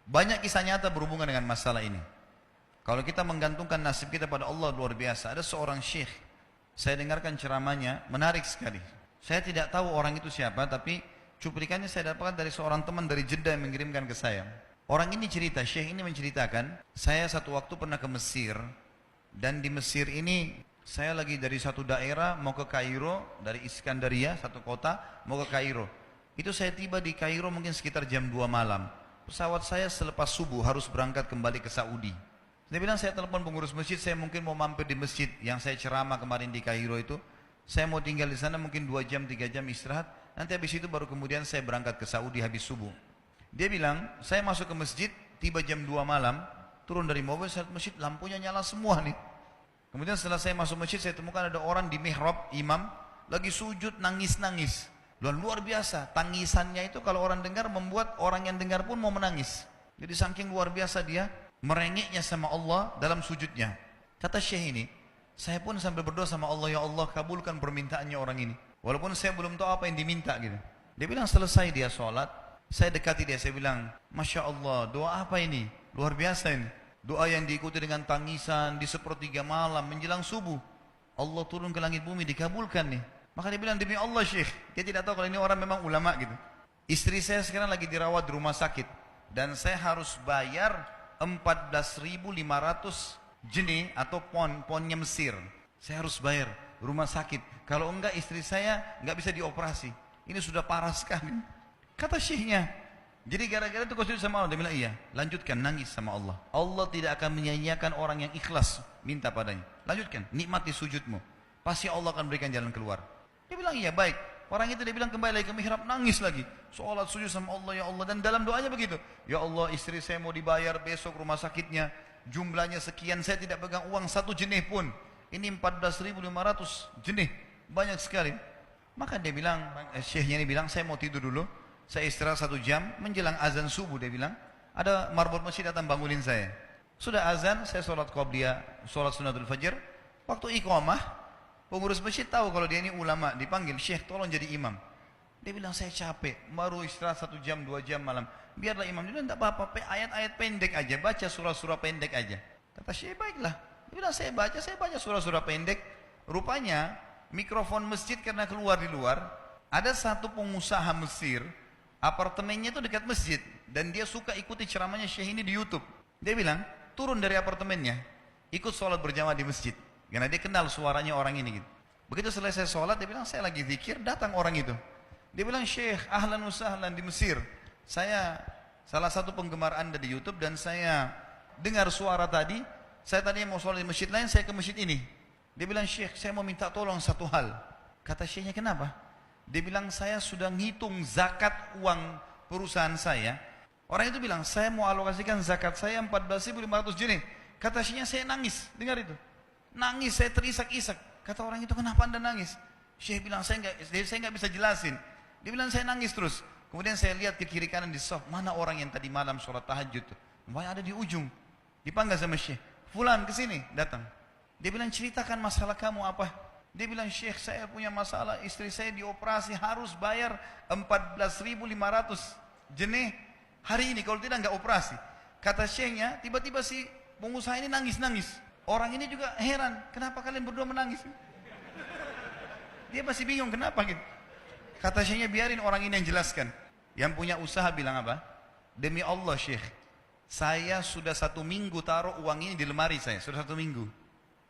Banyak kisah nyata berhubungan dengan masalah ini. Kalau kita menggantungkan nasib kita pada Allah luar biasa. Ada seorang syekh, saya dengarkan ceramahnya, menarik sekali. Saya tidak tahu orang itu siapa, tapi cuplikannya saya dapatkan dari seorang teman dari Jeddah yang mengirimkan ke saya. Orang ini cerita, syekh ini menceritakan, saya satu waktu pernah ke Mesir, dan di Mesir ini saya lagi dari satu daerah mau ke Kairo, dari Iskandaria, satu kota, mau ke Kairo. Itu saya tiba di Kairo mungkin sekitar jam 2 malam. Pesawat saya selepas subuh harus berangkat kembali ke Saudi. Dia bilang, saya telepon pengurus masjid, saya mungkin mau mampir di masjid yang saya ceramah kemarin di Kairo itu. Saya mau tinggal di sana mungkin 2 jam, 3 jam istirahat. Nanti habis itu baru kemudian saya berangkat ke Saudi habis subuh. Dia bilang, saya masuk ke masjid, tiba jam 2 malam, turun dari mobil, saya lihat masjid lampunya nyala semua nih. Kemudian setelah saya masuk masjid, saya temukan ada orang di mihrab, imam, lagi sujud nangis-nangis. Luar biasa, tangisannya itu kalau orang dengar membuat orang yang dengar pun mau menangis. Jadi saking luar biasa dia, merengeknya sama Allah dalam sujudnya. Kata syekh ini, saya pun sambil berdoa sama Allah, ya Allah kabulkan permintaannya orang ini. Walaupun saya belum tahu apa yang diminta gitu. Dia bilang selesai dia sholat, saya dekati dia, saya bilang, Masya Allah, doa apa ini? Luar biasa ini. Doa yang diikuti dengan tangisan di sepertiga malam menjelang subuh. Allah turun ke langit bumi, dikabulkan nih. Maka dia bilang, demi Allah syekh, dia tidak tahu kalau ini orang memang ulama gitu. Istri saya sekarang lagi dirawat di rumah sakit. Dan saya harus bayar 14.500 jenih atau ponnya Mesir. Saya harus bayar rumah sakit. Kalau enggak istri saya enggak bisa dioperasi. Ini sudah parah sekali. Kata syekhnya, jadi gara-gara itu kau sujud sama Allah. Dia bilang, iya, lanjutkan nangis sama Allah. Allah tidak akan menyanyiakan orang yang ikhlas minta padanya. Lanjutkan, nikmati sujudmu. Pasti Allah akan berikan jalan keluar. Dia bilang, iya baik. Orang itu dia bilang kembali lagi ke mihrab, nangis lagi. Sholat sujud sama Allah, ya Allah. Dan dalam doanya begitu. Ya Allah, istri saya mau dibayar besok rumah sakitnya. Jumlahnya sekian, saya tidak pegang uang 1 jenih pun. Ini 14.500 jenih. Banyak sekali. Maka dia bilang, syekhnya ini bilang, saya mau tidur dulu. Saya istirahat 1 jam, menjelang azan subuh dia bilang, ada marbot masjid datang bangunin saya. Sudah azan, saya sholat qabliyah, sholat sunatul fajr. Waktu iqamah, pengurus masjid tahu kalau dia ini ulama, dipanggil, syekh tolong jadi imam. Dia bilang, saya capek, baru istirahat 1 jam, 2 jam malam. Biarlah imam. Dia bilang, tak apa-apa, ayat-ayat pendek aja, baca surah-surah pendek aja. Kata syekh, baiklah. Dia bilang, saya baca surah-surah pendek. Rupanya, mikrofon masjid karena keluar di luar, ada satu pengusaha Mesir, apartemennya itu dekat masjid, dan dia suka ikuti ceramahnya syekh ini di YouTube. Dia bilang, turun dari apartemennya, ikut sholat berjamaah di masjid, karena dia kenal suaranya orang ini gitu. Begitu selesai sholat, dia bilang, saya lagi zikir, datang orang itu. Dia bilang, syekh, ahlan usahlan di Mesir. Saya salah satu penggemar anda di YouTube, dan saya dengar suara tadi, saya tadinya mau sholat di masjid lain, saya ke masjid ini. Dia bilang, syekh, saya mau minta tolong satu hal. Kata syekhnya, kenapa? Dia bilang, saya sudah ngitung zakat uang perusahaan saya. Orang itu bilang, saya mau alokasikan zakat saya 14.500 jenih. Kata syekhnya, saya nangis. Dengar itu. Nangis, saya terisak-isak. Kata orang itu, kenapa anda nangis? Syekh bilang, saya nggak bisa jelasin. Dia bilang, saya nangis terus. Kemudian saya lihat ke kiri kanan di saf, mana orang yang tadi malam sholat tahajud tuh? Banyak ada di ujung. Dipanggil sama syekh. Fulan kesini, datang. Dia bilang, ceritakan masalah kamu apa? Dia bilang, syekh, saya punya masalah, istri saya dioperasi, harus bayar 14.500 jenih hari ini, kalau tidak nggak operasi. Kata syekhnya, tiba-tiba si pengusaha ini nangis-nangis. Orang ini juga heran, kenapa kalian berdua menangis? Dia masih bingung, kenapa gitu. Kata syekhnya, biarin orang ini yang jelaskan. Yang punya usaha bilang apa? Demi Allah syekh, saya sudah 1 minggu taruh uang ini di lemari saya, sudah 1 minggu.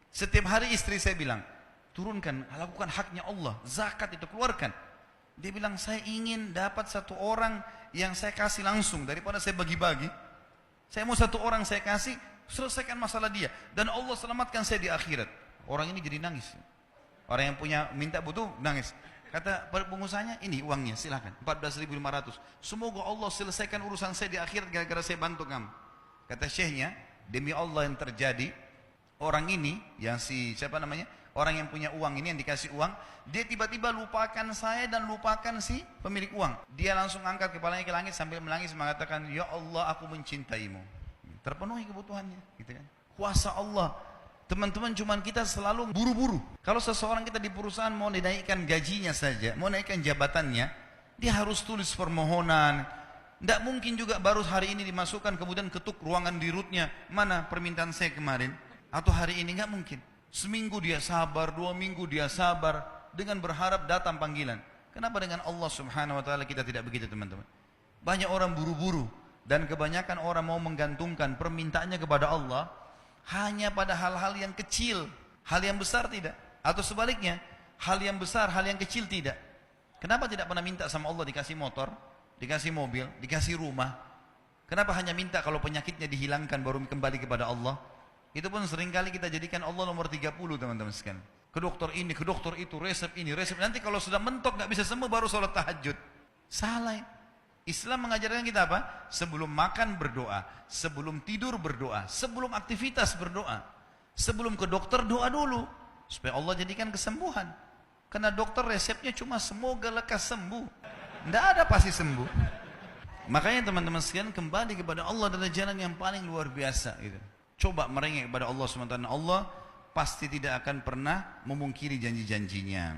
Setiap hari istri saya bilang, turunkan, lakukan haknya Allah, zakat itu keluarkan. Dia bilang, saya ingin dapat 1 orang yang saya kasih langsung, daripada saya bagi-bagi. Saya mau 1 orang saya kasih, selesaikan masalah dia, dan Allah selamatkan saya di akhirat. Orang ini jadi nangis. Orang yang punya minta butuh nangis. Kata pengusahanya, ini uangnya silakan, 14.500. Semoga Allah selesaikan urusan saya di akhirat gara-gara saya bantu kamu. Kata syekhnya, demi Allah yang terjadi, orang ini yang siapa namanya, orang yang punya uang ini, yang dikasih uang, dia tiba-tiba lupakan saya dan lupakan si pemilik uang. Dia langsung angkat kepalanya ke langit sambil menangis mengatakan, ya Allah, aku mencintaimu. Terpenuhi kebutuhannya, gitu kan. Kuasa Allah. Teman-teman, cuman kita selalu buru-buru. Kalau seseorang kita di perusahaan mau dinaikkan gajinya saja, mau naikkan jabatannya, dia harus tulis permohonan, Tidak mungkin juga baru hari ini dimasukkan kemudian ketuk ruangan di rootnya. Mana permintaan saya kemarin? Atau hari ini, nggak mungkin. Seminggu dia sabar, 2 minggu dia sabar dengan berharap datang panggilan. Kenapa dengan Allah Subhanahu wa taala kita tidak begitu, teman-teman? Banyak orang buru-buru dan kebanyakan orang mau menggantungkan permintaannya kepada Allah hanya pada hal-hal yang kecil, hal yang besar tidak. Atau sebaliknya, hal yang besar, hal yang kecil tidak. Kenapa tidak pernah minta sama Allah dikasih motor, dikasih mobil, dikasih rumah? Kenapa hanya minta kalau penyakitnya dihilangkan baru kembali kepada Allah? Itu pun seringkali kita jadikan Allah nomor 30, teman-teman sekalian. Ke dokter ini, ke dokter itu, resep ini, resep. Nanti kalau sudah mentok gak bisa sembuh baru sholat tahajud. Salah. Islam mengajarkan kita apa? Sebelum makan berdoa, sebelum tidur berdoa, sebelum aktivitas berdoa, sebelum ke dokter doa dulu supaya Allah jadikan kesembuhan. Karena dokter resepnya cuma semoga lekas sembuh. Tidak ada pasti sembuh. Makanya teman-teman sekalian kembali kepada Allah adalah jalan yang paling luar biasa. Gitu. Coba merengek kepada Allah SWT. Allah pasti tidak akan pernah memungkiri janji-janjinya.